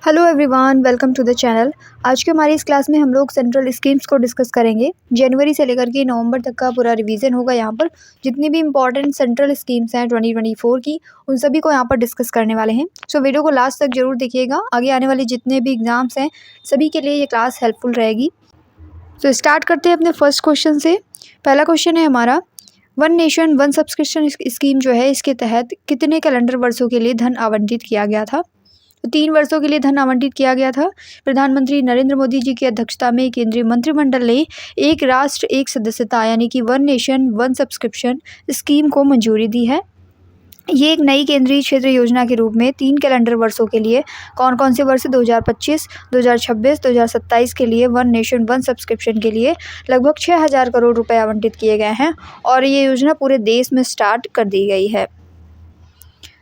Hello everyone, welcome to the channel. आज के हमारी इस क्लास में हम लोग सेंट्रल स्कीम्स को डिस्कस करेंगे। जनवरी से लेकर के नवंबर तक का पूरा रिवीजन होगा। यहाँ पर जितनी भी इंपॉर्टेंट सेंट्रल स्कीम्स हैं 2024 की, उन सभी को यहाँ पर डिस्कस करने वाले हैं। सो वीडियो को लास्ट तक जरूर देखिएगा। आगे आने वाले जितने भी एग्जाम्स हैं सभी के लिए ये क्लास हेल्पफुल रहेगी। तो स्टार्ट करते हैं अपने फर्स्ट क्वेश्चन से। पहला क्वेश्चन है हमारा, one nation one subscription scheme जो है, इसके तहत कितने कैलेंडर वर्षों के लिए धन आवंटित किया गया था? तो 3 वर्षों के लिए धन आवंटित किया गया था। प्रधानमंत्री नरेंद्र मोदी जी की अध्यक्षता में केंद्रीय मंत्रिमंडल ने एक राष्ट्र एक सदस्यता यानी कि one nation one subscription scheme को मंजूरी दी है। ये एक नई केंद्रीय क्षेत्र योजना के रूप में 3 कैलेंडर वर्षों के लिए, कौन कौन से वर्ष, 2025, 2026, 2027 के लिए वन नेशन वन सब्सक्रिप्शन के लिए लगभग 6,000 करोड़ रुपए आवंटित किए गए हैं और ये योजना पूरे देश में स्टार्ट कर दी गई है।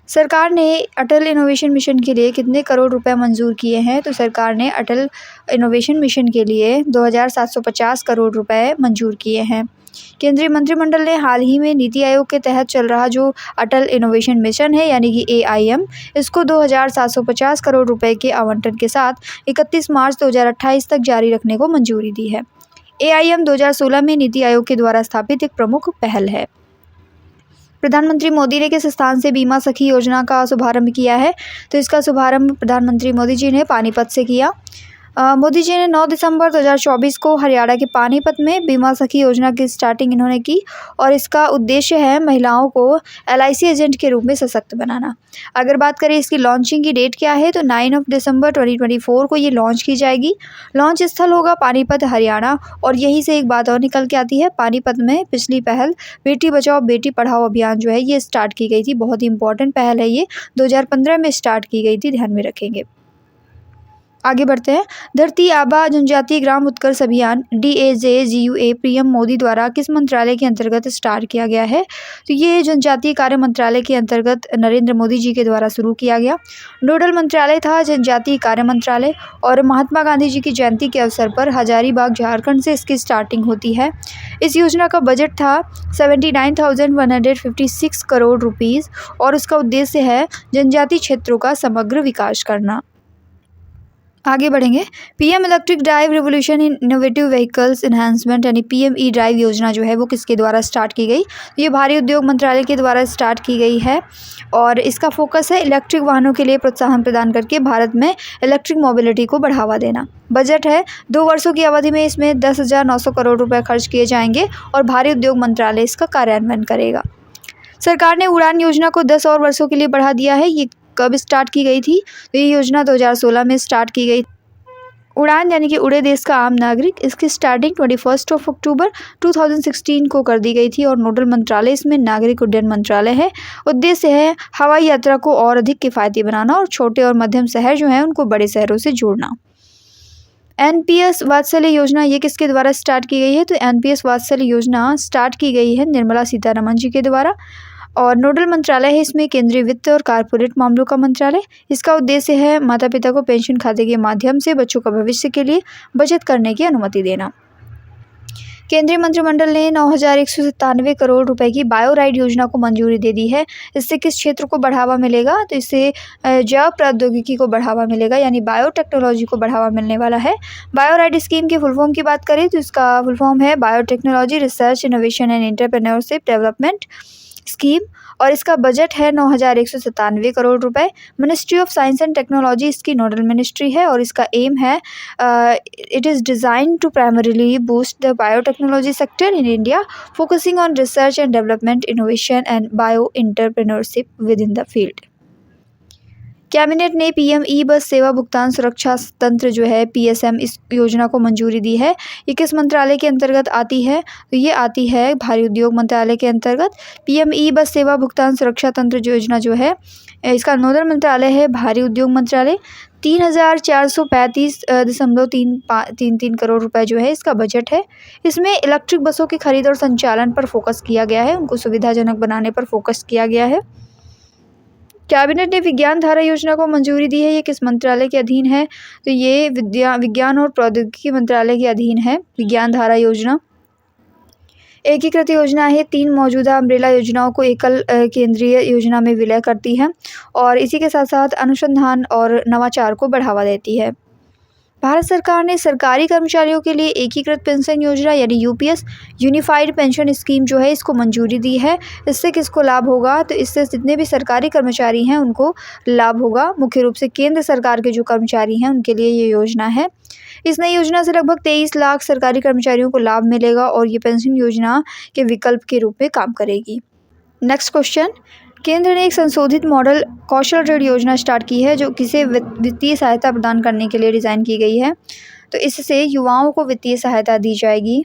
सरकार ने अटल इनोवेशन मिशन के लिए कितने करोड़ रुपए मंजूर किए हैं? तो सरकार ने अटल इनोवेशन मिशन के लिए 2,750 करोड़ रुपए मंजूर किए हैं। केंद्रीय मंत्रिमंडल ने हाल ही में नीति आयोग के तहत चल रहा जो अटल इनोवेशन मिशन है यानी कि AIM, इसको 2,750 करोड़ रुपए के आवंटन के साथ 31 मार्च 2028 तक जारी रखने को मंजूरी दी है। AIM 2016 में नीति आयोग के द्वारा स्थापित एक प्रमुख पहल है। प्रधानमंत्री मोदी ने किस स्थान से बीमा सखी योजना का शुभारंभ किया है? तो इसका शुभारंभ प्रधानमंत्री मोदी जी ने पानीपत से किया। मोदी जी ने 9 दिसंबर 2024 को हरियाणा के पानीपत में बीमा सखी योजना की स्टार्टिंग इन्होंने की और इसका उद्देश्य है महिलाओं को LIC एजेंट के रूप में सशक्त बनाना। अगर बात करें इसकी लॉन्चिंग की डेट क्या है, तो 9 दिसंबर 2024 को ये लॉन्च की जाएगी। लॉन्च स्थल होगा पानीपत, हरियाणा। और यहीं से एक बात और निकल के आती है, पानीपत में पिछली पहल बेटी बचाओ बेटी पढ़ाओ अभियान जो है ये स्टार्ट की गई थी। बहुत ही इंपॉर्टेंट पहल है ये, 2015 में स्टार्ट की गई थी, ध्यान में रखेंगे। आगे बढ़ते हैं। धरती आबा जनजातीय ग्राम उत्कर्ष अभियान DAJGUA पीएम मोदी द्वारा किस मंत्रालय के अंतर्गत स्टार्ट किया गया है? तो ये जनजातीय कार्य मंत्रालय के अंतर्गत नरेंद्र मोदी जी के द्वारा शुरू किया गया। नोडल मंत्रालय था जनजातीय कार्य मंत्रालय और महात्मा गांधी जी की जयंती के अवसर पर हजारीबाग झारखंड से इसकी स्टार्टिंग होती है। इस योजना का बजट था 79,156 करोड़ रुपीज़ और उसका उद्देश्य है जनजातीय क्षेत्रों का समग्र विकास करना। आगे बढ़ेंगे। PM electric drive revolution in innovative vehicles enhancement यानी PME ड्राइव योजना जो है वो किसके द्वारा स्टार्ट की गई? ये भारी उद्योग मंत्रालय के द्वारा स्टार्ट की गई है और इसका फोकस है इलेक्ट्रिक वाहनों के लिए प्रोत्साहन प्रदान करके भारत में इलेक्ट्रिक मोबिलिटी को बढ़ावा देना। बजट है 2 वर्षों की अवधि में इसमें 10,900 करोड़ रुपए खर्च किए जाएंगे और भारी उद्योग मंत्रालय इसका कार्यान्वयन करेगा। सरकार ने उड़ान योजना को 10 और वर्षों के लिए बढ़ा दिया है। ये कब स्टार्ट की गई थी? तो ये योजना 2016 में स्टार्ट की गई। उड़ान यानी कि उड़े देश का आम नागरिक, इसकी स्टार्टिंग 21 अक्टूबर 2016 को कर दी गई थी और नोडल मंत्रालय इसमें नागरिक उड्डयन मंत्रालय है। उद्देश्य है हवाई यात्रा को और अधिक किफ़ायती बनाना और छोटे और मध्यम शहर जो हैं उनको बड़े शहरों से जोड़ना। NPS वात्सल्य योजना ये किसके द्वारा स्टार्ट की गई है? तो NPS वात्सल्य योजना स्टार्ट की गई है निर्मला सीतारमण जी के द्वारा और नोडल मंत्रालय है इसमें केंद्रीय वित्त और कारपोरेट मामलों का मंत्रालय। इसका उद्देश्य है माता पिता को पेंशन खाते के माध्यम से बच्चों का भविष्य के लिए बचत करने की अनुमति देना। केंद्रीय मंत्रिमंडल ने 9,197 करोड़ रुपए की बायोराइड योजना को मंजूरी दे दी है। इससे किस क्षेत्र को बढ़ावा मिलेगा? तो इससे जैव प्रौद्योगिकी को बढ़ावा मिलेगा यानी बायोटेक्नोलॉजी को बढ़ावा मिलने वाला है। बायोराइड स्कीम के फुल फॉर्म की बात करें तो इसका फुल फॉर्म है biotechnology research innovation and entrepreneurship development scheme और इसका बजट है 9,197 करोड़ रुपए। Ministry of science and technology इसकी नोडल मिनिस्ट्री है और इसका एम है it is design to primarily boost the biotechnology sector in India, focusing on research and development, innovation and bio entrepreneurship within the field. Cabinet ने PM e-bus सेवा भुगतान सुरक्षा तंत्र जो है PSM इस योजना को मंजूरी दी है। ये किस मंत्रालय के अंतर्गत आती है? तो ये आती है भारी उद्योग मंत्रालय के अंतर्गत। PM ई-बस सेवा भुगतान सुरक्षा तंत्र योजना जो है इसका नोडल मंत्रालय है भारी उद्योग मंत्रालय। 3,435.33 करोड़ रुपए जो है इसका बजट है। इसमें इलेक्ट्रिक बसों की खरीद और संचालन पर फोकस किया गया है, उनको सुविधाजनक बनाने पर फोकस किया गया है। कैबिनेट ने विज्ञान धारा योजना को मंजूरी दी है। ये किस मंत्रालय के अधीन है? तो ये विज्ञान और प्रौद्योगिकी मंत्रालय के अधीन है विज्ञान धारा योजना। एकीकृत योजना है 3 मौजूदा अम्ब्रेला योजनाओं को एकल केंद्रीय योजना में विलय करती है और इसी के साथ साथ अनुसंधान और नवाचार को बढ़ावा देती है। भारत सरकार ने सरकारी कर्मचारियों के लिए एकीकृत पेंशन योजना यानी यूपीएस यूनिफाइड पेंशन स्कीम जो है इसको मंजूरी दी है। इससे किसको लाभ होगा? तो इससे जितने भी सरकारी कर्मचारी हैं उनको लाभ होगा। मुख्य रूप से केंद्र सरकार के जो कर्मचारी हैं उनके लिए ये योजना है। इस नई योजना से लगभग 23 लाख सरकारी कर्मचारियों को लाभ मिलेगा और ये पेंशन योजना के विकल्प के रूप में काम करेगी। नेक्स्ट क्वेश्चन, केंद्र ने एक संशोधित मॉडल कौशल ऋण योजना स्टार्ट की है जो किसे वित्तीय सहायता प्रदान करने के लिए डिज़ाइन की गई है। तो इससे युवाओं को वित्तीय सहायता दी जाएगी।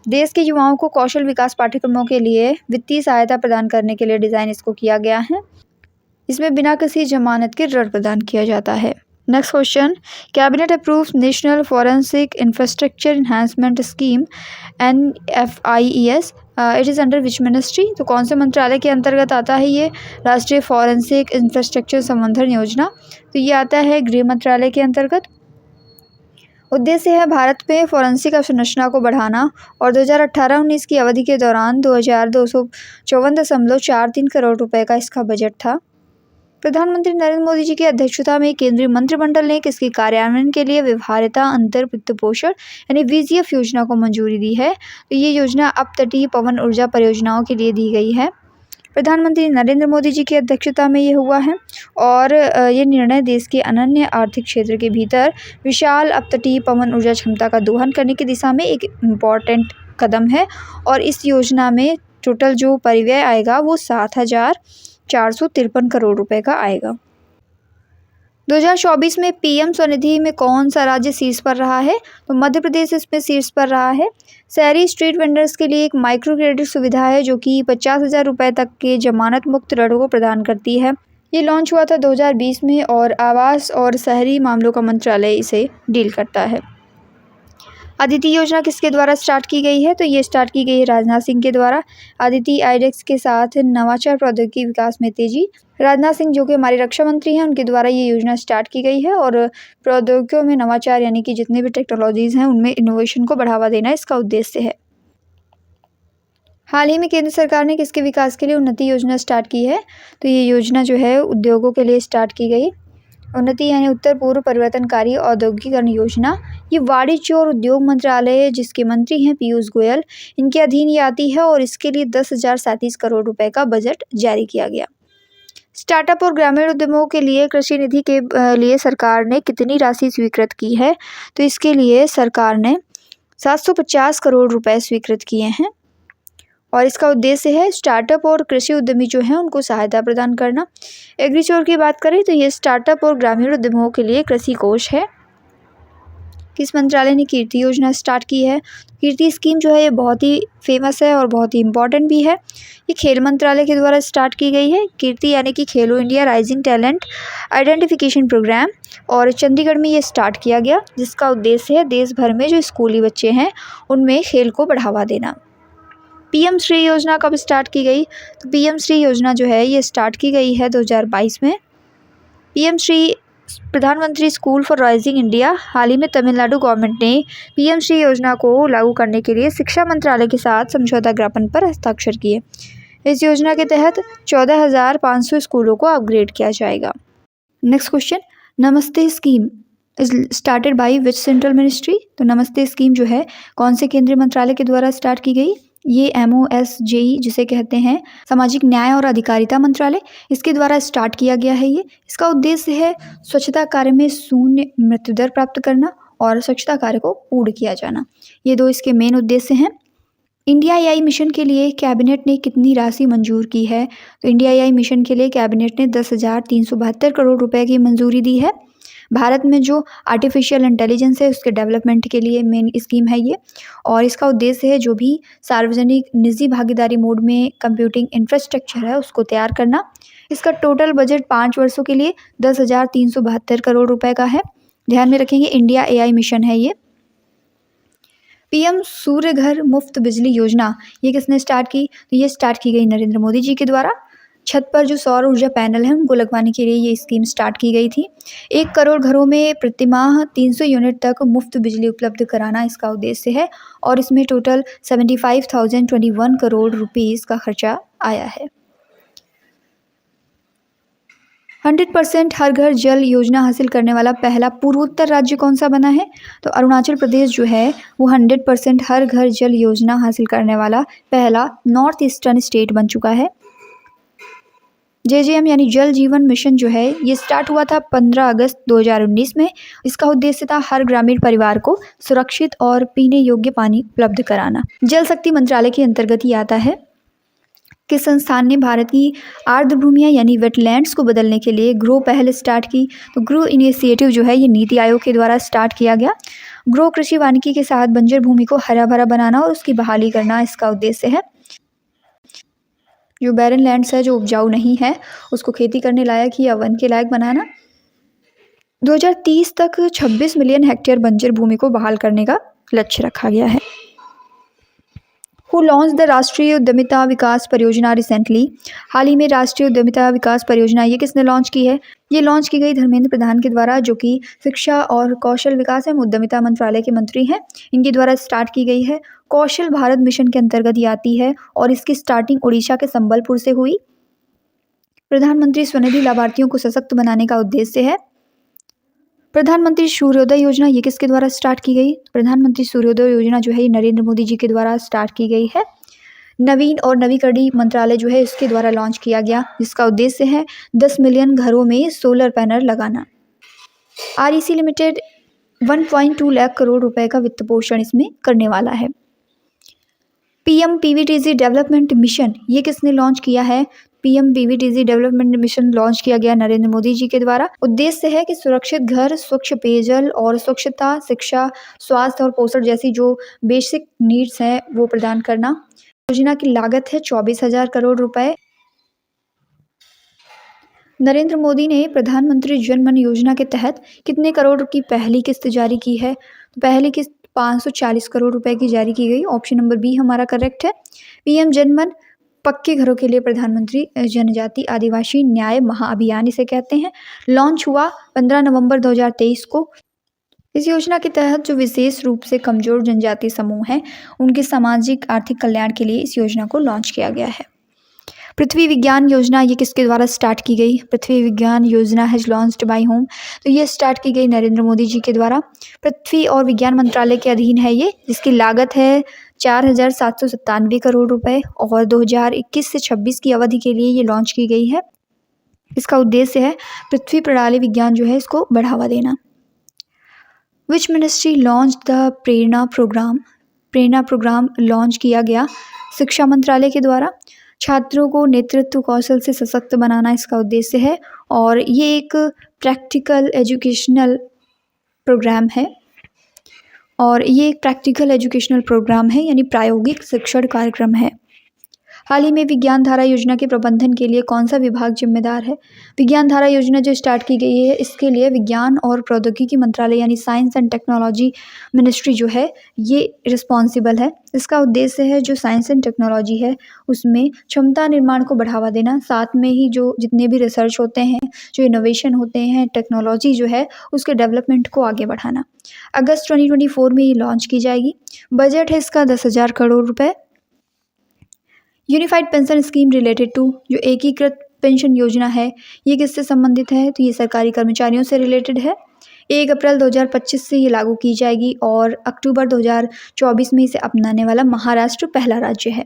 देश के युवाओं को कौशल विकास पाठ्यक्रमों के लिए वित्तीय सहायता प्रदान करने के लिए डिज़ाइन इसको किया गया है। इसमें बिना किसी जमानत के ऋण प्रदान किया जाता है। Next question, cabinet approves national forensic infrastructure enhancement scheme NFIES, it is under which ministry? तो कौन से मंत्रालय के अंतर्गत आता है ये राष्ट्रीय फॉरेंसिक इंफ्रास्ट्रक्चर संवर्धन योजना? तो ये आता है गृह मंत्रालय के अंतर्गत। उद्देश्य है भारत में फॉरेंसिक अवसंरचना को बढ़ाना और 2018-19 की अवधि के दौरान 2254.43 करोड़ रुपए का इसका बजट था। प्रधानमंत्री नरेंद्र मोदी जी की अध्यक्षता में केंद्रीय मंत्रिमंडल ने किसके कार्यान्वयन के लिए व्यवहार्यता अंतर वित्त पोषण यानी VGF योजना को मंजूरी दी है? तो ये योजना अपतटीय पवन ऊर्जा परियोजनाओं के लिए दी गई है। प्रधानमंत्री नरेंद्र मोदी जी की अध्यक्षता में ये हुआ है और ये निर्णय देश के अनन्य आर्थिक क्षेत्र के भीतर विशाल अपतटीय पवन ऊर्जा क्षमता का दोहन करने की दिशा में एक इम्पॉर्टेंट कदम है और इस योजना में टोटल जो परिव्यय आएगा वो 7,453 करोड़ रुपए का आएगा। 2024 में PM स्वनिधि में कौन सा राज्य शीर्ष पर रहा है? तो मध्य प्रदेश इसमें शीर्ष पर रहा है। शहरी स्ट्रीट वेंडर्स के लिए एक माइक्रो क्रेडिट सुविधा है जो कि 50,000 रुपये तक के जमानत मुक्त ऋण को प्रदान करती है। ये लॉन्च हुआ था 2020 में और आवास और शहरी मामलों का मंत्रालय इसे डील करता है। अदिति योजना किसके द्वारा स्टार्ट की गई है? तो ये स्टार्ट की गई है राजनाथ सिंह के द्वारा। अदिति आईडेक्स के साथ नवाचार प्रौद्योगिकी विकास में तेजी। राजनाथ सिंह जो कि हमारे रक्षा मंत्री हैं उनके द्वारा ये योजना स्टार्ट की गई है और प्रौद्योगिकियों में नवाचार यानी कि जितने भी टेक्नोलॉजीज़ हैं उनमें इनोवेशन को बढ़ावा देना इसका उद्देश्य है। हाल ही में केंद्र सरकार ने किसके विकास के लिए उन्नति योजना स्टार्ट की है? तो ये योजना जो है उद्योगों के लिए स्टार्ट की गई। उन्नति यानी उत्तर पूर्व परिवर्तनकारी औद्योगिकीकरण योजना, ये वाणिज्य और उद्योग मंत्रालय जिसके मंत्री हैं पीयूष गोयल, इनके अधीन ये आती है और इसके लिए 10,037 करोड़ रुपए का बजट जारी किया गया। स्टार्टअप और ग्रामीण उद्यमों के लिए कृषि निधि के लिए सरकार ने कितनी राशि स्वीकृत की है? तो इसके लिए सरकार ने 750 करोड़ रुपए स्वीकृत किए हैं और इसका उद्देश्य है स्टार्टअप और कृषि उद्यमी जो हैं उनको सहायता प्रदान करना। एग्रीचोर की बात करें तो ये स्टार्टअप और ग्रामीण उद्यमों के लिए कृषि कोष है। किस मंत्रालय ने कीर्ति योजना स्टार्ट की है? कीर्ति स्कीम जो है ये बहुत ही फेमस है और बहुत ही इम्पॉर्टेंट भी है। ये खेल मंत्रालय के द्वारा स्टार्ट की गई है। कीर्ति यानी कि Khelo India rising talent identification programme और चंडीगढ़ में ये स्टार्ट किया गया जिसका उद्देश्य है देश भर में जो स्कूली बच्चे हैं उनमें खेल को बढ़ावा देना। PM श्री योजना कब स्टार्ट की गई? तो PM श्री योजना जो है ये स्टार्ट की गई है 2022 में। PM श्री प्रधानमंत्री स्कूल फॉर राइजिंग इंडिया, हाल ही में तमिलनाडु गवर्नमेंट ने PM श्री योजना को लागू करने के लिए शिक्षा मंत्रालय के साथ समझौता ज्ञापन पर हस्ताक्षर किए। इस योजना के तहत 14,500 स्कूलों को अपग्रेड किया जाएगा। नेक्स्ट क्वेश्चन, नमस्ते scheme is started by which central ministry? तो नमस्ते स्कीम जो है कौन से केंद्रीय मंत्रालय के द्वारा स्टार्ट की गई? ये MOSJE जिसे कहते हैं सामाजिक न्याय और अधिकारिता मंत्रालय, इसके द्वारा स्टार्ट किया गया है ये। इसका उद्देश्य है स्वच्छता कार्य में शून्य मृत्यु दर प्राप्त करना और स्वच्छता कार्य को पूर्ण किया जाना। ये दो इसके मेन उद्देश्य हैं। इंडिया AI मिशन के लिए कैबिनेट ने कितनी राशि मंजूर की है? तो इंडिया AI मिशन के लिए कैबिनेट ने 10,372 करोड़ रुपए की मंजूरी दी है। भारत में जो आर्टिफिशियल इंटेलिजेंस है उसके डेवलपमेंट के लिए मेन स्कीम है ये और इसका उद्देश्य है जो भी सार्वजनिक निजी भागीदारी मोड में कंप्यूटिंग इंफ्रास्ट्रक्चर है उसको तैयार करना। इसका टोटल बजट 5 वर्षों के लिए 10,372 करोड़ रुपए का है। ध्यान में रखेंगे इंडिया AI मिशन है ये। PM सूर्य घर मुफ्त बिजली योजना ये किसने स्टार्ट की? तो ये स्टार्ट की गई नरेंद्र मोदी जी के द्वारा। छत पर जो सौर ऊर्जा पैनल हैं उनको लगवाने के लिए ये स्कीम स्टार्ट की गई थी। 1 करोड़ घरों में प्रतिमाह 300 यूनिट तक मुफ्त बिजली उपलब्ध कराना इसका उद्देश्य है और इसमें टोटल 75,021 करोड़ रुपीस का खर्चा आया है। 100% हर घर जल योजना हासिल करने वाला पहला पूर्वोत्तर राज्य कौन सा बना है? तो अरुणाचल प्रदेश जो है वो 100% हर घर जल योजना हासिल करने वाला पहला नॉर्थ ईस्टर्न स्टेट बन चुका है। JJM यानी जल जीवन मिशन जो है ये स्टार्ट हुआ था 15 अगस्त 2019 में। इसका उद्देश्य था हर ग्रामीण परिवार को सुरक्षित और पीने योग्य पानी उपलब्ध कराना। जल शक्ति मंत्रालय के अंतर्गत ही आता है। किस संस्थान ने भारत की आर्द्र भूमियाँ यानी वेटलैंड्स को बदलने के लिए ग्रो पहल स्टार्ट की? तो ग्रो इनिशिएटिव जो है ये नीति आयोग के द्वारा स्टार्ट किया गया। ग्रो कृषि वानिकी के साथ बंजर भूमि को हरा भरा बनाना और उसकी बहाली करना इसका उद्देश्य है। जो बैरन लैंड्स है, जो उपजाऊ नहीं है, उसको खेती करने लायक या वन के लायक बनाना। 2030 तक 26 मिलियन हेक्टेयर बंजर भूमि को बहाल करने का लक्ष्य रखा गया है। हु लॉन्च द राष्ट्रीय उद्यमिता विकास परियोजना रिसेंटली? हाल ही में राष्ट्रीय उद्यमिता विकास परियोजना ये किसने लॉन्च की है? ये लॉन्च की गई धर्मेंद्र प्रधान के द्वारा, जो कि शिक्षा और कौशल विकास एवं उद्यमिता मंत्रालय के मंत्री हैं। इनके द्वारा स्टार्ट की गई है। कौशल भारत मिशन के अंतर्गत ये आती है और इसकी स्टार्टिंग उड़ीसा के संबलपुर से हुई। प्रधानमंत्री स्वनिधि लाभार्थियों को सशक्त बनाने का उद्देश्य है। प्रधानमंत्री सूर्योदय योजना ये किसके द्वारा स्टार्ट की गई? प्रधानमंत्री सूर्योदय योजना जो है ये नरेंद्र मोदी जी के द्वारा स्टार्ट की गई है। नवीन और नवीकरणीय मंत्रालय जो है इसके द्वारा लॉन्च किया गया, जिसका उद्देश्य है 10 मिलियन घरों में सोलर पैनल लगाना। REC लिमिटेड 1.2 लाख करोड़ रुपए का वित्त पोषण इसमें करने वाला है। PM PVTG डेवलपमेंट मिशन ये किसने लॉन्च किया है? PM PVTG development mission launch किया गया नरेंद्र मोदी जी के द्वारा। उद्देश्य है कि सुरक्षित घर, स्वच्छ पेयजल और स्वच्छता, शिक्षा, स्वास्थ्य और पोषण जैसी जो बेसिक नीड्स हैं वो प्रदान करना। योजना की लागत है 24,000 करोड़ रुपए। नरेंद्र मोदी ने प्रधानमंत्री जन धन योजना के तहत कितने करोड़ की पहली किस्त जारी की है? तो पहली किस्त 540 करोड़ रुपए की जारी की गई। ऑप्शन नंबर बी हमारा करेक्ट है। PM जन धन पक्के घरों के लिए प्रधानमंत्री जनजाति आदिवासी न्याय महाअभियान इसे कहते हैं, लॉन्च हुआ 15 नवंबर 2023 को। इस योजना के तहत जो विशेष रूप से कमजोर जनजाति समूह हैं उनके सामाजिक आर्थिक कल्याण के लिए इस योजना को लॉन्च किया गया है। पृथ्वी विज्ञान योजना ये किसके द्वारा स्टार्ट की गई? पृथ्वी विज्ञान योजना हैज लॉन्च्ड बाय होम? तो ये स्टार्ट की गई नरेंद्र मोदी जी के द्वारा। पृथ्वी और विज्ञान मंत्रालय के अधीन है ये, जिसकी लागत है 4,797 करोड़ रुपए और 2021 से 26 की अवधि के लिए ये लॉन्च की गई है। इसका उद्देश्य है पृथ्वी प्रणाली विज्ञान जो है इसको बढ़ावा देना। Which ministry launch the Prerana programme? Prerana programme launch किया गया शिक्षा मंत्रालय के द्वारा। छात्रों को नेतृत्व कौशल से सशक्त बनाना इसका उद्देश्य है और ये एक प्रैक्टिकल एजुकेशनल प्रोग्राम है यानी प्रायोगिक शिक्षण कार्यक्रम है। हाल ही में विज्ञान धारा योजना के प्रबंधन के लिए कौन सा विभाग जिम्मेदार है? विज्ञान धारा योजना जो स्टार्ट की गई है इसके लिए विज्ञान और प्रौद्योगिकी मंत्रालय यानी साइंस एंड टेक्नोलॉजी मिनिस्ट्री जो है ये रिस्पॉन्सिबल है। इसका उद्देश्य है जो साइंस एंड टेक्नोलॉजी है उसमें क्षमता निर्माण को बढ़ावा देना, साथ में ही जो जितने भी रिसर्च होते हैं, जो इनोवेशन होते हैं, टेक्नोलॉजी जो है उसके डेवलपमेंट को आगे बढ़ाना। अगस्त 2024 में ये लॉन्च की जाएगी। बजट है इसका 10,000 करोड़ रुपये। Unified pension scheme related to, जो एकीकृत पेंशन योजना है ये किससे संबंधित है? तो ये सरकारी कर्मचारियों से रिलेटेड है। 1 अप्रैल 2025 से ये लागू की जाएगी और अक्टूबर 2024 में इसे अपनाने वाला महाराष्ट्र पहला राज्य है।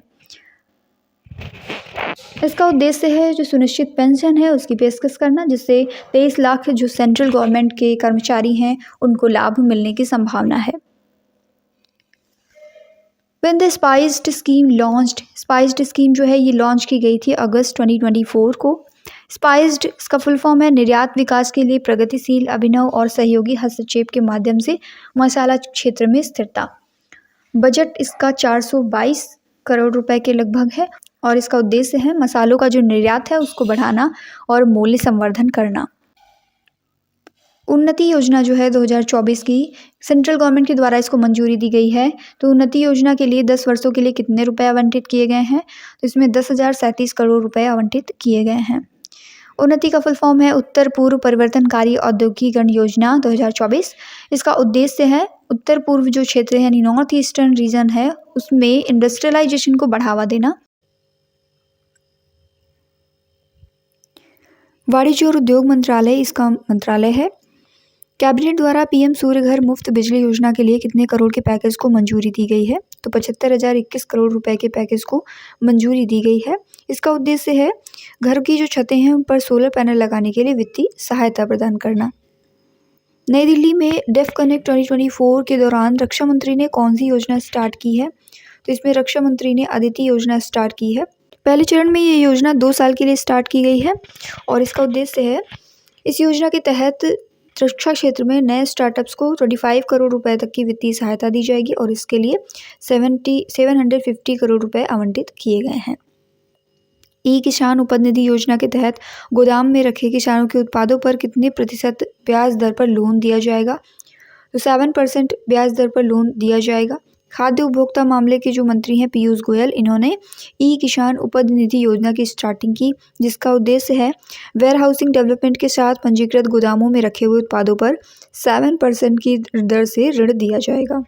इसका उद्देश्य है जो सुनिश्चित पेंशन है उसकी पेशकश करना, जिससे 23 लाख जो सेंट्रल गवर्नमेंट के कर्मचारी हैं उनको लाभ मिलने की संभावना है। When the SPICED scheme launched? SPICED scheme जो है ये लॉन्च की गई थी अगस्त 2024 को। स्पाइस्ड इसका फुल फॉर्म है निर्यात विकास के लिए प्रगतिशील, अभिनव और सहयोगी हस्तक्षेप के माध्यम से मसाला क्षेत्र में स्थिरता। बजट इसका 422 करोड़ रुपए के लगभग है और इसका उद्देश्य है मसालों का जो निर्यात है उसको बढ़ाना और मूल्य संवर्धन करना। उन्नति योजना जो है 2024 की सेंट्रल गवर्नमेंट के द्वारा इसको मंजूरी दी गई है। तो उन्नति योजना के लिए 10 वर्षों के लिए कितने रुपए आवंटित किए गए हैं? तो इसमें 10,037 करोड़ रुपए आवंटित किए गए हैं। उन्नति का फुल फॉर्म है उत्तर पूर्व परिवर्तनकारी औद्योगिकरण योजना 2024। इसका उद्देश्य है उत्तर पूर्व जो क्षेत्र है यानी नॉर्थ ईस्टर्न रीजन है उसमें इंडस्ट्रियलाइजेशन को बढ़ावा देना। वाणिज्य और उद्योग मंत्रालय इसका मंत्रालय है। कैबिनेट द्वारा पीएम सूर्य घर मुफ्त बिजली योजना के लिए कितने करोड़ के पैकेज को मंजूरी दी गई है? तो 75,021 करोड़ रुपए के पैकेज को मंजूरी दी गई है। इसका उद्देश्य है घर की जो छतें हैं उन पर सोलर पैनल लगाने के लिए वित्तीय सहायता प्रदान करना। नई दिल्ली में डेफ कनेक्ट 2024 के दौरान रक्षा मंत्री ने कौन सी योजना स्टार्ट की है? तो इसमें रक्षा मंत्री ने अदिति योजना स्टार्ट की है। पहले चरण में ये योजना 2 साल के लिए स्टार्ट की गई है और इसका उद्देश्य है इस योजना के तहत रक्षा क्षेत्र में नए स्टार्टअप्स को 25 करोड़ रुपए तक की वित्तीय सहायता दी जाएगी और इसके लिए 750 करोड़ रुपए आवंटित किए गए हैं। ई किसान उपज निधि योजना के तहत गोदाम में रखे किसानों के उत्पादों पर कितने प्रतिशत ब्याज दर पर लोन दिया जाएगा? तो 7% ब्याज दर पर लोन दिया जाएगा। खाद्य उपभोक्ता मामले के जो मंत्री हैं पीयूष गोयल, इन्होंने ई किसान उपज निधि योजना की स्टार्टिंग की जिसका उद्देश्य है वेयर हाउसिंग डेवलपमेंट के साथ पंजीकृत गोदामों में रखे हुए उत्पादों पर 7% की दर से ऋण दिया जाएगा।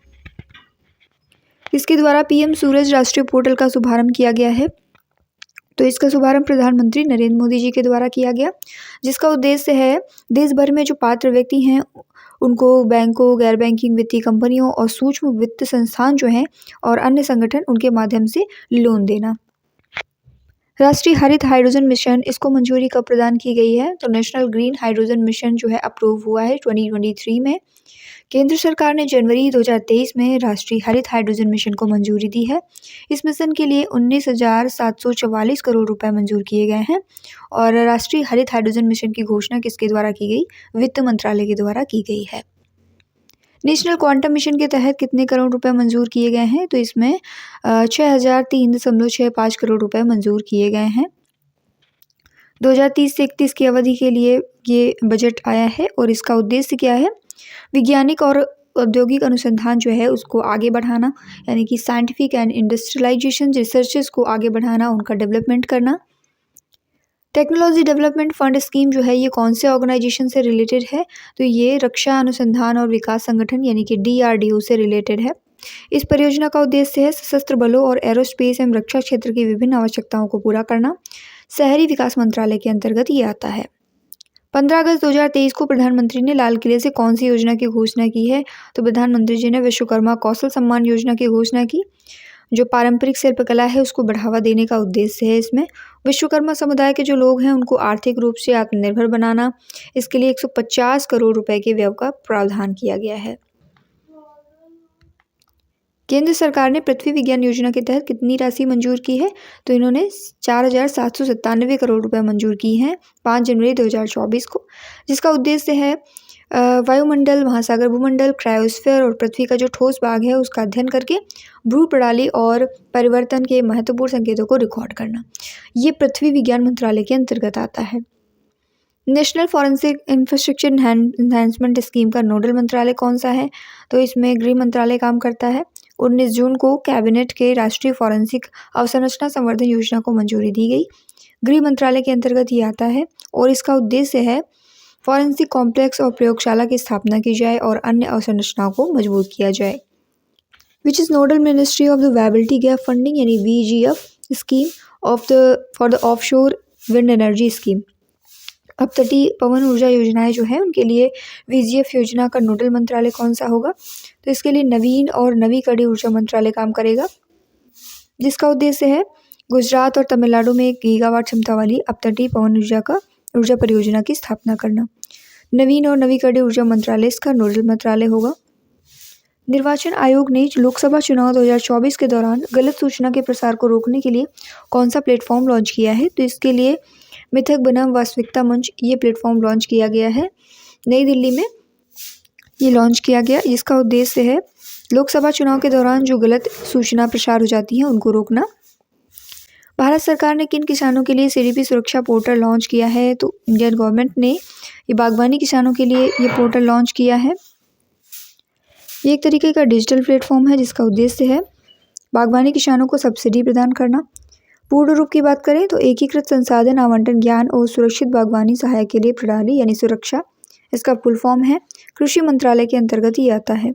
इसके द्वारा पीएम सूरज राष्ट्रीय पोर्टल का शुभारंभ किया गया है। तो इसका शुभारंभ प्रधानमंत्री नरेंद्र मोदी जी के द्वारा किया गया जिसका उद्देश्य है देश भर में जो पात्र व्यक्ति हैं उनको बैंकों, गैर बैंकिंग वित्तीय कंपनियों और सूक्ष्म वित्त संस्थान जो हैं और अन्य संगठन उनके माध्यम से लोन देना। राष्ट्रीय हरित हाइड्रोजन मिशन इसको मंजूरी कब प्रदान की गई है? तो नेशनल ग्रीन हाइड्रोजन मिशन जो है अप्रूव हुआ है 2023 में। केंद्र सरकार ने जनवरी 2023 में राष्ट्रीय हरित हाइड्रोजन मिशन को मंजूरी दी है। इस मिशन के लिए 19,744 करोड़ रुपए मंजूर किए गए हैं और राष्ट्रीय हरित हाइड्रोजन मिशन की घोषणा किसके द्वारा की गई? वित्त मंत्रालय के द्वारा की गई है। नेशनल क्वांटम मिशन के तहत कितने करोड़ रुपए मंजूर किए गए हैं? तो इसमें 6,003.65 करोड़ रुपए मंजूर किए गए हैं। 2030 से 31 की अवधि के लिए ये बजट आया है और इसका उद्देश्य क्या है? वैज्ञानिक और औद्योगिक अनुसंधान जो है उसको आगे बढ़ाना यानी कि साइंटिफिक एंड इंडस्ट्रियलाइजेशन रिसर्चेस को आगे बढ़ाना, उनका डेवलपमेंट करना। टेक्नोलॉजी डेवलपमेंट फंड स्कीम जो है ये कौन से ऑर्गेनाइजेशन से रिलेटेड है? तो ये रक्षा अनुसंधान और विकास संगठन यानी कि DRDO से रिलेटेड है। इस परियोजना का उद्देश्य है सशस्त्र बलों और एरोस्पेस एवं रक्षा क्षेत्र की विभिन्न आवश्यकताओं को पूरा करना। शहरी विकास मंत्रालय के अंतर्गत ये आता है। 15 अगस्त 2023 को प्रधानमंत्री ने लाल किले से कौन सी योजना की घोषणा की है? तो प्रधानमंत्री जी ने विश्वकर्मा कौशल सम्मान योजना की घोषणा की जो पारंपरिक शिल्पकला है उसको बढ़ावा देने का उद्देश्य है। इसमें विश्वकर्मा समुदाय के जो लोग हैं उनको आर्थिक रूप से आत्मनिर्भर बनाना, इसके लिए 150 करोड़ रुपए के व्यय का प्रावधान किया गया है। केंद्र सरकार ने पृथ्वी विज्ञान योजना के तहत कितनी राशि मंजूर की है? तो इन्होंने 4,797 करोड़ रुपए मंजूर की हैं 5 जनवरी 2024 को, जिसका उद्देश्य है वायुमंडल, महासागर, भूमंडल, क्रायोस्फीयर और पृथ्वी का जो ठोस भाग है उसका अध्ययन करके भू प्रणाली और परिवर्तन के महत्वपूर्ण संकेतों को रिकॉर्ड करना। ये पृथ्वी विज्ञान मंत्रालय के अंतर्गत आता है। National forensic infrastructure enhancement scheme का नोडल मंत्रालय कौन सा है? तो इसमें गृह मंत्रालय काम करता है। 19 जून को कैबिनेट के राष्ट्रीय फॉरेंसिक अवसंरचना संवर्धन योजना को मंजूरी दी गई। गृह मंत्रालय के अंतर्गत ये आता है और इसका उद्देश्य है फॉरेंसिक कॉम्प्लेक्स और प्रयोगशाला की स्थापना की जाए और अन्य अवसंरचनाओं को मजबूत किया जाए। Which is nodal ministry of the viability gap funding यानी VGF scheme for the offshore wind energy scheme. अपतटीय पवन ऊर्जा योजनाएं जो है उनके लिए VGF योजना का नोडल मंत्रालय कौन सा होगा? तो इसके लिए नवीन और नवीकरणीय ऊर्जा मंत्रालय काम करेगा, जिसका उद्देश्य है गुजरात और तमिलनाडु में 1 गीगावाट क्षमता वाली अपतटीय पवन ऊर्जा परियोजना की स्थापना करना। नवीन और नवीकरणीय ऊर्जा मंत्रालय इसका नोडल मंत्रालय होगा। निर्वाचन आयोग ने लोकसभा चुनाव 2024 के दौरान गलत सूचना के प्रसार को रोकने के लिए कौन सा प्लेटफॉर्म लॉन्च किया है? तो इसके लिए मिथक बनाम वास्तविकता मंच ये प्लेटफॉर्म लॉन्च किया गया है। नई दिल्ली में ये लॉन्च किया गया। इसका उद्देश्य है लोकसभा चुनाव के दौरान जो गलत सूचना प्रसार हो जाती है उनको रोकना। भारत सरकार ने किन किसानों के लिए सीडीपी सुरक्षा पोर्टल लॉन्च किया है? तो इंडियन गवर्नमेंट ने ये बागवानी किसानों के लिए ये पोर्टल लॉन्च किया है। ये एक तरीके का डिजिटल प्लेटफॉर्म है जिसका उद्देश्य है बागवानी किसानों को सब्सिडी प्रदान करना। पूर्ण रूप की बात करें तो एकीकृत संसाधन आवंटन ज्ञान और सुरक्षित बागवानी सहायक के लिए प्रणाली यानी सुरक्षा, इसका फुल फॉर्म है। कृषि मंत्रालय के अंतर्गत ही आता है।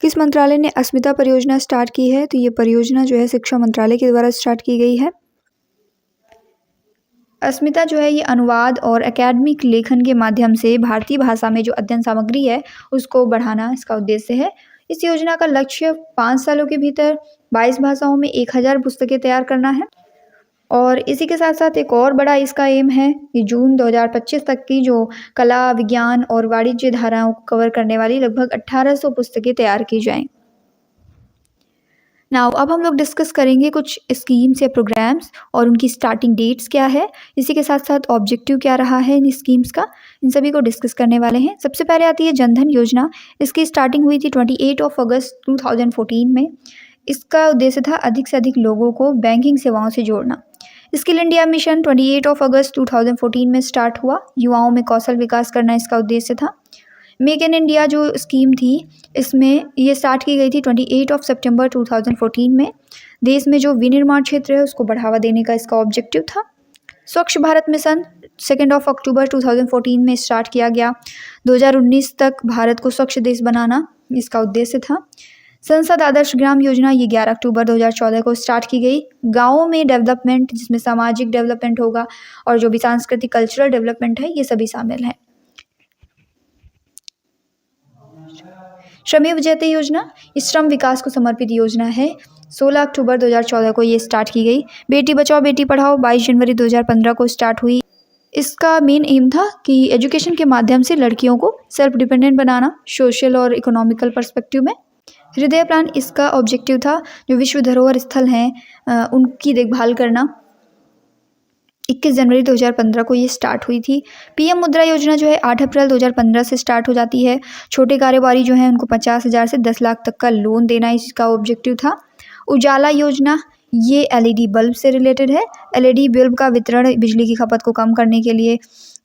किस मंत्रालय ने अस्मिता परियोजना स्टार्ट की है? तो ये परियोजना जो है शिक्षा मंत्रालय के द्वारा स्टार्ट की गई है। अस्मिता जो है ये अनुवाद और एकेडमिक लेखन के माध्यम से भारतीय भाषा में जो अध्ययन सामग्री है उसको बढ़ाना इसका उद्देश्य है। इस योजना का लक्ष्य 5 सालों के भीतर 22 भाषाओं में 1000 पुस्तकें तैयार करना है। और इसी के साथ साथ एक और बड़ा इसका एम है कि जून 2025 तक की जो कला, विज्ञान और वाणिज्य धाराओं को कवर करने वाली लगभग 1800 पुस्तकें तैयार की जाएं। नाउ अब हम लोग डिस्कस करेंगे कुछ स्कीम्स या प्रोग्राम्स और उनकी स्टार्टिंग डेट्स क्या है, इसी के साथ साथ ऑब्जेक्टिव क्या रहा है इन स्कीम्स का, इन सभी को डिस्कस करने वाले हैं। सबसे पहले आती है जनधन योजना। इसकी स्टार्टिंग हुई थी 28 अगस्त 2014 में। इसका उद्देश्य था अधिक से अधिक लोगों को बैंकिंग सेवाओं से जोड़ना। स्किल इंडिया मिशन 28 अगस्त 2014 में स्टार्ट हुआ। युवाओं में कौशल विकास करना इसका उद्देश्य था। मेक इन इंडिया जो स्कीम थी इसमें ये स्टार्ट की गई थी 28 सितंबर 2014 में। देश में जो विनिर्माण क्षेत्र है उसको बढ़ावा देने का इसका ऑब्जेक्टिव था। स्वच्छ भारत मिशन 2 अक्टूबर 2014 में स्टार्ट किया गया। 2019 तक भारत को स्वच्छ देश बनाना इसका उद्देश्य था। संसद आदर्श ग्राम योजना ये 11 अक्टूबर 2014 को स्टार्ट की गई। गाँवों में डेवलपमेंट जिसमें सामाजिक डेवलपमेंट होगा और जो भी सांस्कृतिक कल्चरल डेवलपमेंट है ये सभी शामिल है। श्रमेव जयते योजना इस श्रम विकास को समर्पित योजना है। 16 अक्टूबर 2014 को ये स्टार्ट की गई। बेटी बचाओ बेटी पढ़ाओ 22 जनवरी 2015 को स्टार्ट हुई। इसका मेन एम था कि एजुकेशन के माध्यम से लड़कियों को सेल्फ डिपेंडेंट बनाना सोशल और इकोनॉमिकल पर्सपेक्टिव में। हृदय प्लान इसका ऑब्जेक्टिव था जो विश्व धरोहर स्थल हैं उनकी देखभाल करना। 21 जनवरी 2015 को ये स्टार्ट हुई थी। पीएम मुद्रा योजना जो है 8 अप्रैल 2015 से स्टार्ट हो जाती है। छोटे कारोबारी जो हैं उनको 50,000 से 10 लाख तक का लोन देना इसका ऑब्जेक्टिव था। उजाला योजना ये एलईडी बल्ब से रिलेटेड है। एलईडी बल्ब का वितरण बिजली की खपत को कम करने के लिए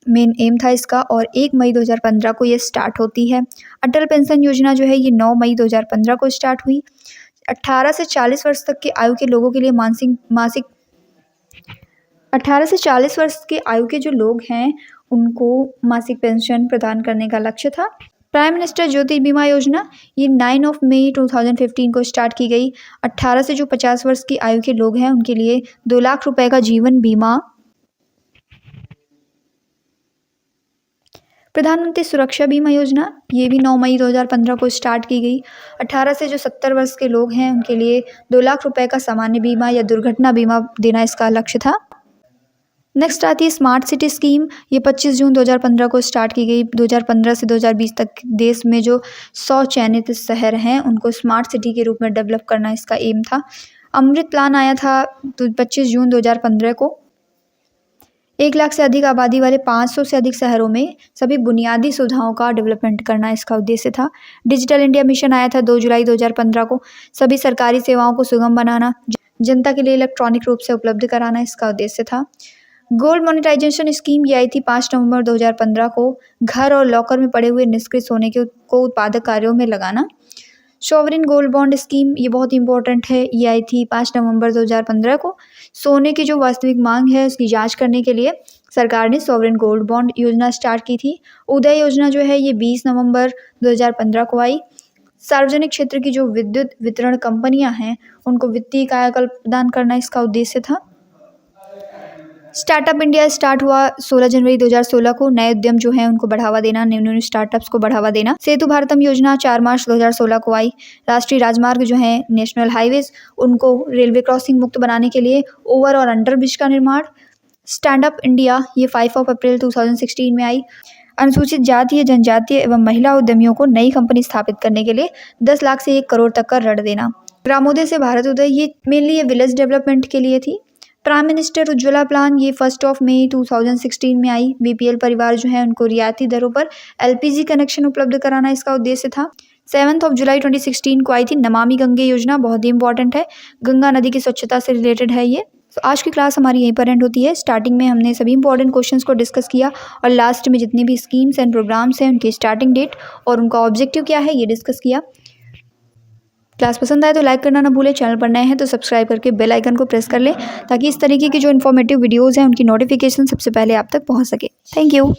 मेन एम था इसका और 1 मई 2015 को ये स्टार्ट होती है। अटल पेंशन योजना जो है ये 9 मई 2015 को स्टार्ट हुई। 18 से 40 वर्ष तक के आयु के लोगों के लिए मासिक 18 से 40 वर्ष के आयु के जो लोग हैं उनको मासिक पेंशन प्रदान करने का लक्ष्य था। प्राइम मिनिस्टर ज्योति बीमा योजना ये 9 मई 2015 को स्टार्ट की गई। 18 से जो 50 वर्ष की आयु के लोग हैं उनके लिए 2 लाख रुपए का जीवन बीमा। प्रधानमंत्री सुरक्षा बीमा योजना ये भी 9 मई 2015 को स्टार्ट की गई। 18 से जो 70 वर्ष के लोग हैं उनके लिए 2 लाख रुपए का सामान्य बीमा या दुर्घटना बीमा देना इसका लक्ष्य था। नेक्स्ट आती है स्मार्ट सिटी स्कीम। ये 25 जून 2015 को स्टार्ट की गई। 2015 से 2020 तक देश में जो 100 चयनित शहर हैं उनको स्मार्ट सिटी के रूप में डेवलप करना इसका एम था। अमृत प्लान आया था 25 जून 2015 को। 1 लाख से अधिक आबादी वाले 500 से अधिक शहरों में सभी बुनियादी सुविधाओं का डेवलपमेंट करना इसका उद्देश्य था। डिजिटल इंडिया मिशन आया था 2 जुलाई 2015 को। सभी सरकारी सेवाओं को सुगम बनाना, जनता के लिए इलेक्ट्रॉनिक रूप से उपलब्ध कराना इसका उद्देश्य था। गोल्ड मोनेटाइजेशन स्कीम ये आई थी 5 नवंबर 2015 को। घर और लॉकर में पड़े हुए निष्क्रिय सोने को उत्पादक कार्यों में लगाना। सॉवरिन गोल्ड बॉन्ड स्कीम ये बहुत इंपॉर्टेंट है। ये आई थी 5 नवंबर 2015 को। सोने की जो वास्तविक मांग है उसकी जांच करने के लिए सरकार ने सॉवरिन गोल्ड बॉन्ड योजना स्टार्ट की थी। उदय योजना जो है ये 20 नवंबर 2015 को आई। सार्वजनिक क्षेत्र की जो विद्युत वितरण कंपनियां हैं उनको वित्तीय कायाकल्प प्रदान करना इसका उद्देश्य था। स्टार्टअप इंडिया स्टार्ट हुआ 16 जनवरी 2016 को। नए उद्यम जो हैं उनको बढ़ावा देना, न्यू स्टार्टअप्स को बढ़ावा देना। सेतु भारतम योजना 4 मार्च 2016 को आई। राष्ट्रीय राजमार्ग जो हैं नेशनल हाईवेज उनको रेलवे क्रॉसिंग मुक्त बनाने के लिए ओवर और अंडर ब्रिज का निर्माण। स्टैंड अप इंडिया ये 5 अप्रैल 2016 में आई। अनुसूचित जातीय जनजातीय एवं महिला उद्यमियों को नई कंपनी स्थापित करने के लिए 10 लाख से 1 करोड़ तक का ऋण देना। ग्रामोदय से भारत उदय ये मेनली ये विलेज डेवलपमेंट के लिए थी। प्राइम मिनिस्टर उज्ज्वला प्लान ये 1 मई 2016 में आई। बीपीएल परिवार जो है उनको रियायती दरों पर एलपीजी कनेक्शन उपलब्ध कराना इसका उद्देश्य था। 7 जुलाई 2016 को आई थी नमामि गंगे योजना, बहुत ही इंपॉर्टेंट है, गंगा नदी की स्वच्छता से रिलेटेड है ये। तो आज की क्लास हमारी यहीं पर एंड होती है। स्टार्टिंग में हमने सभी इंपॉर्टेंट क्वेश्चंस को डिस्कस किया और लास्ट में जितनी भी स्कीम्स एंड प्रोग्राम्स हैं उनकी स्टार्टिंग डेट और उनका ऑब्जेक्टिव क्या है ये डिस्कस किया। क्लास पसंद आए तो लाइक करना ना भूलें, चैनल पर नए हैं तो सब्सक्राइब करके बेल आइकन को प्रेस कर लें ताकि इस तरीके की जो इन्फॉर्मेटिव वीडियोज़ हैं उनकी नोटिफिकेशन सबसे पहले आप तक पहुंच सके। Thank you.